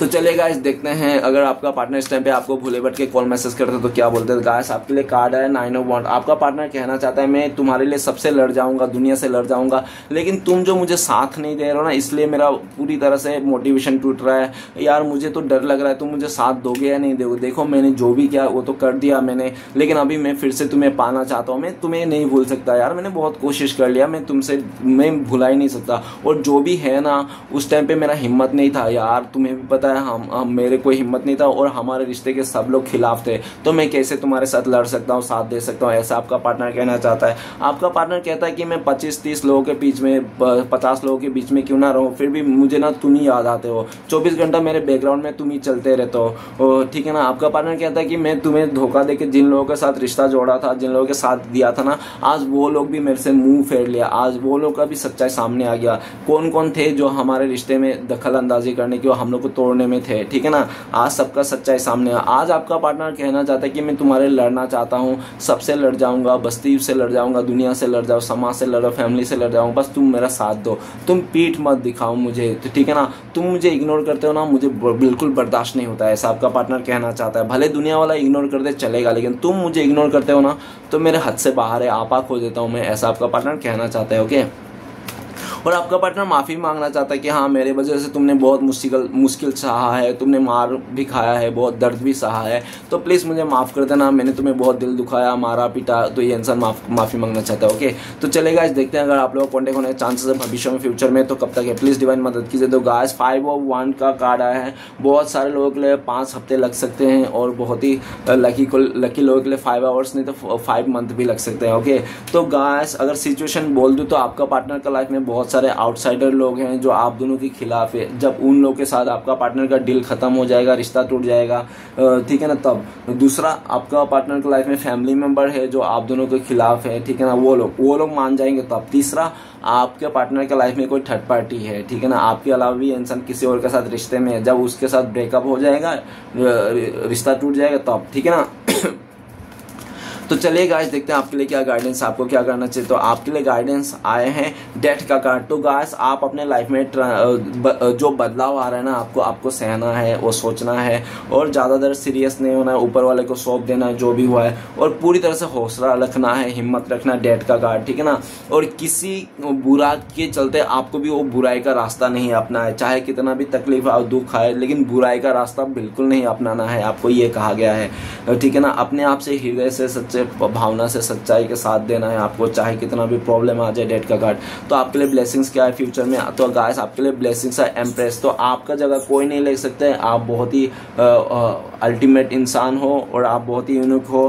तो चलिए गाइस देखते हैं, अगर आपका पार्टनर इस टाइम पे आपको भूले भट के कॉल मैसेज करते तो क्या बोलते हैं। गाइस आपके लिए कार्ड है 9 ऑफ वांड। आपका पार्टनर कहना चाहता है मैं तुम्हारे लिए सबसे लड़ जाऊंगा, दुनिया से लड़ जाऊंगा, लेकिन तुम जो मुझे साथ नहीं दे रहे हो ना, इसलिए मेरा पूरी तरह से मोटिवेशन टूट रहा है यार। मुझे तो डर लग रहा है तुम मुझे साथ दोगे या नहीं दोगे। देखो मैंने जो भी किया वो तो कर दिया मैंने, लेकिन अभी मैं फिर से तुम्हें पाना चाहता हूँ। मैं तुम्हें नहीं भूल सकता यार, मैंने बहुत कोशिश कर लिया, मैं तुमसे मैं भुला ही नहीं सकता। और जो भी है ना, उस टाइम पे मेरा हिम्मत नहीं था यार, तुम्हें भी पता है, हम मेरे कोई हिम्मत नहीं था और हमारे रिश्ते के सब लोग खिलाफ थे, तो मैं कैसे तुम्हारे साथ लड़ सकता हूँ, साथ दे सकता हूँ, ऐसा आपका पार्टनर कहना चाहता है। आपका पार्टनर कहता है कि मैं 25-30 लोगों के बीच में, 50 लोगों के बीच में क्यों ना रहूं, फिर भी मुझे ना तुम ही याद आते हो, 24 घंटा मेरे बैकग्राउंड में तुम ही चलते रहते हो, ठीक है ना। आपका पार्टनर कहता है कि मैं तुम्हें धोखा देके जिन लोगों के साथ रिश्ता जोड़ा था, जिन लोगों के साथ दिया था ना, आज वो लोग भी मेरे से मुंह फेर लिया, आज वो लोग का भी सच्चाई सामने आ गया। कौन कौन थे जो हमारे रिश्ते में दखल अंदाजी करने की, हम लोग को तोड़ने कोने में थे, ठीक है ना। आज सबका सच्चाई सामने है। आज आपका पार्टनर कहना चाहता है कि मैं तुम्हारे लड़ना चाहता हूँ, सबसे लड़ जाऊंगा, बस्ती से लड़ जाऊंगा, दुनिया से लड़ जाऊँ, समाज से लड़ो, फैमिली से लड़ जाऊँ, बस तुम मेरा साथ दो, तुम पीठ मत दिखाओ मुझे, तो ठीक है ना। तुम मुझे इग्नोर करते हो ना, मुझे बिल्कुल बर्दाश्त नहीं होता है, ऐसा आपका पार्टनर कहना चाहता है। भले दुनिया वाला इग्नोर कर दे चलेगा, लेकिन तुम मुझे इग्नोर करते हो ना तो मेरे हद से बाहर है, आपा खो देता हूँ मैं, ऐसा आपका पार्टनर कहना चाहता है। ओके, और आपका पार्टनर माफ़ी मांगना चाहता है कि हाँ मेरे वजह से तुमने बहुत मुश्किल सहा है, तुमने मार भी खाया है, बहुत दर्द भी सहा है, तो प्लीज़ मुझे माफ़ कर देना, मैंने तुम्हें बहुत दिल दुखाया, मारा पीटा। तो ये इंसान माफ़ी मांगना चाहता है। ओके, तो चलेगा, इस देखते हैं अगर आप लोगों को कॉन्टेक्ट होने के चांसेस है भविष्य में, फ्यूचर में, तो कब तक है, प्लीज़ डिवाइन मदद कीजिए। तो गाइस 5 ऑफ 1 का कार्ड आया है। बहुत सारे लोगों के लिए 5 हफ्ते लग सकते हैं, और बहुत ही लकी लोगों के लिए 5 आवर्स नहीं तो 5 मंथ भी लग सकते हैं। ओके, तो गाइस अगर सिचुएशन बोल दूँ तो आपका पार्टनर का लाइफ में बहुत सारे आउटसाइडर लोग हैं जो आप दोनों के खिलाफ है। जब उन लोगों के साथ आपका पार्टनर का डील खत्म हो जाएगा, रिश्ता टूट जाएगा, ठीक है ना, तब। दूसरा, आपका पार्टनर के लाइफ में फैमिली मेंबर है जो आप दोनों के खिलाफ है, ठीक है ना, वो लोग मान जाएंगे तब। तीसरा, आपके पार्टनर के लाइफ में कोई थर्ड पार्टी है, ठीक है ना, आपके अलावा भी इंसान किसी और के साथ रिश्ते में है, जब उसके साथ ब्रेकअप हो जाएगा, रिश्ता टूट जाएगा तब, ठीक है ना। तो चलिए गाइस देखते हैं आपके लिए क्या गाइडेंस, आपको क्या करना चाहिए। तो आपके लिए गाइडेंस आए हैं डेथ का कार्ड। तो गाइस आप अपने लाइफ में जो बदलाव आ रहा है ना, आपको सहना है, वो सोचना है, और ज़्यादा देर सीरियस नहीं होना है, ऊपर वाले को सौंप देना है जो भी हुआ है, और पूरी तरह से हौसला रखना है, हिम्मत रखना है, डेथ का कार्ड, ठीक है ना। और किसी बुरा के चलते आपको भी वो बुराई का रास्ता नहीं अपना है, चाहे कितना भी तकलीफ और दुख आए, लेकिन बुराई का रास्ता बिल्कुल नहीं अपनाना है, आपको ये कहा गया है, ठीक है ना। अपने आप से हृदय से सच्चे भावना से सच्चाई के साथ देना है आपको, चाहे कितना भी प्रॉब्लम आ जाए। डेथ का कार्ड तो आपके लिए ब्लेसिंग्स क्या है फ्यूचर में, तो गाइस आपके लिए ब्लेसिंग्स है एम्प्रेस। तो आपका जगह कोई नहीं ले सकते, आप बहुत ही अल्टीमेट इंसान हो, और आप बहुत ही यूनिक हो,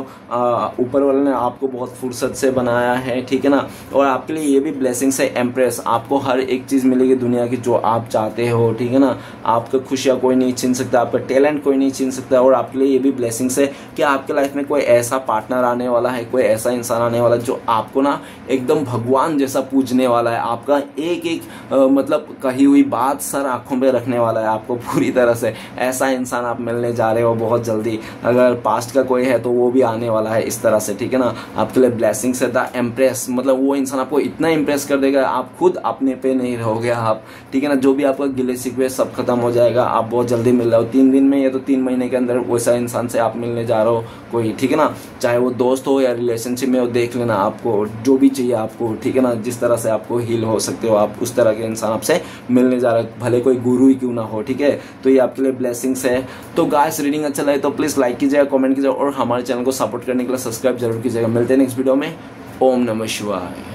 ऊपर वाले ने आपको बहुत फुर्सत से बनाया है, ठीक है ना। और आपके लिए ये भी ब्लेसिंग्स है एम्प्रेस, आपको हर एक चीज़ मिलेगी दुनिया की जो आप चाहते हो, ठीक है ना। आपका खुशियाँ कोई नहीं छीन सकता, आपका टैलेंट कोई नहीं छीन सकता। और आपके लिए ये भी ब्लेसिंग्स है कि आपके लाइफ में कोई ऐसा पार्टनर आने वाला है, कोई ऐसा इंसान आने वाला है जो आपको ना एकदम भगवान जैसा पूजने वाला है, आपका एक एक मतलब कही हुई बात सर आंखों पे रखने वाला है आपको पूरी तरह से। ऐसा इंसान आप मिलने जा रहे हो बहुत जल्दी, अगर पास्ट का कोई है तो वो भी आने वाला है इस तरह से, ठीक है ना। आपके लिए ब्लेसिंग्स है द एम्प्रेस, मतलब वो इंसान आपको इतना इम्प्रेस कर देगा आप खुद अपने पे नहीं रहोगे आप, ठीक है ना। जो भी आपका गिले शिकवे सब खत्म हो जाएगा, आप बहुत जल्दी मिल रहे हो 3 दिन में या तो 3 महीने के अंदर वैसा इंसान से आप मिलने जा रहे हो कोई, ठीक है ना। चाहे वो दोस्त हो या रिलेशनशिप में हो, देख लेना आपको जो भी चाहिए आपको, ठीक है ना। जिस तरह से आपको हील हो सकते हो आप, उस तरह के इंसान आपसे मिलने जा रहा है, भले कोई गुरु ही क्यों ना हो, ठीक है। तो ये आपके लिए ब्लेसिंग्स है। तो गाइस रीडिंग अच्छा लगे तो प्लीज लाइक कीजिएगा, कमेंट कीजिएगा, और हमारे चैनल को सपोर्ट करने के लिए सब्सक्राइब जरूर कीजिएगा। मिलते हैं नेक्स्ट वीडियो में। ओम नमः शिवाय।